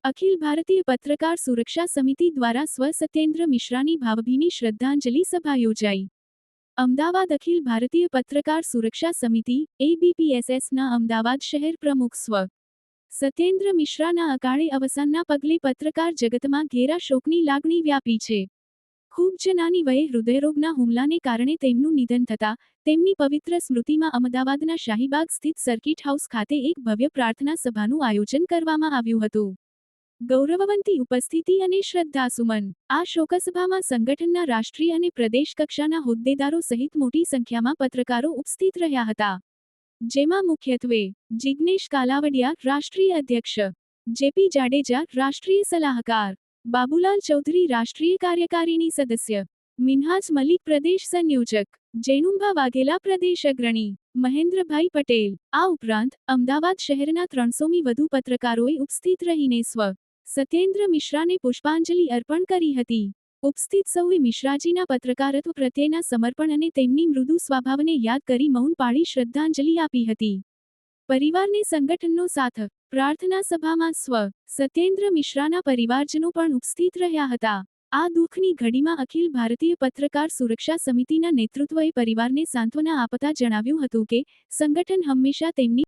અખિલ ભારતીય પત્રકાર સુરક્ષા સમિતિ દ્વારા સ્વ સત્યેન્દ્ર મિશ્રાની ભાવભીની શ્રદ્ધાંજલિ સભા યોજાઈ. અમદાવાદ અખિલ ભારતીય પત્રકાર સુરક્ષા સમિતિ ABPSSના અમદાવાદ શહેર પ્રમુખ સ્વ. સત્યેન્દ્ર મિશ્રાના અકાળે અવસાનના પગલે પત્રકાર જગતમાં ઘેરા શોકની લાગણી વ્યાપી છે. ખૂબ જ નાની વયે હૃદયરોગના હુમલાને કારણે તેમનું નિધન થતાં તેમની પવિત્ર સ્મૃતિમાં અમદાવાદના શાહીબાગ સ્થિત સર્કિટ હાઉસ ખાતે એક ભવ્ય પ્રાર્થના સભાનું આયોજન કરવામાં આવ્યું હતું. ગૌરવવંતી ઉપસ્થિતિ અને શ્રદ્ધાસુમન. આ શોકસભામાં સંગઠનના રાષ્ટ્રીય અને પ્રદેશ કક્ષાના હોદ્દેદારો સહિત મોટી સંખ્યામાં પત્રકારો ઉપસ્થિત રહ્યા હતા. જેમાં મુખ્યત્વે જિગ્નેશ કાલાવડિયા, રાષ્ટ્રીય અધ્યક્ષ, જેપી જાડેજા, રાષ્ટ્રીય સલાહકાર, બાબુલાલ ચૌધરી, રાષ્ટ્રીય કાર્યકારિણી સદસ્ય, મિન્હાજ મલિક, પ્રદેશ સંયોજક, જેનુભા વાઘેલા, પ્રદેશ અગ્રણી, મહેન્દ્રભાઈ પટેલ. આ ઉપરાંત અમદાવાદ શહેરના 300મી વધુ પત્રકારોએ ઉપસ્થિત રહીને સ્વ. સત્યેન્દ્ર મિશ્રાને પુષ્પાંજલિ અર્પણ કરી હતી. ઉપસ્થિત સૌએ મિશ્રાજીના પત્રકારત્વ પ્રત્યેના સમર્પણ અને તેમની મૃદુ સ્વભાવને યાદ કરી મૌન પાળી શ્રદ્ધાંજલિ આપી હતી. પરિવારને સંગઠનનો સાથ. પ્રાર્થના સભામાં સ્વ. સત્યેન્દ્ર મિશ્રાના પરિવારજનો પણ ઉપસ્થિત રહ્યા હતા. આ દુઃખની ઘડીમાં અખિલ ભારતીય પત્રકાર સુરક્ષા સમિતિના નેતૃત્વએ પરિવારને સાંત્વના આપતા જણાવ્યું હતું કે સંગઠન હંમેશા તેમની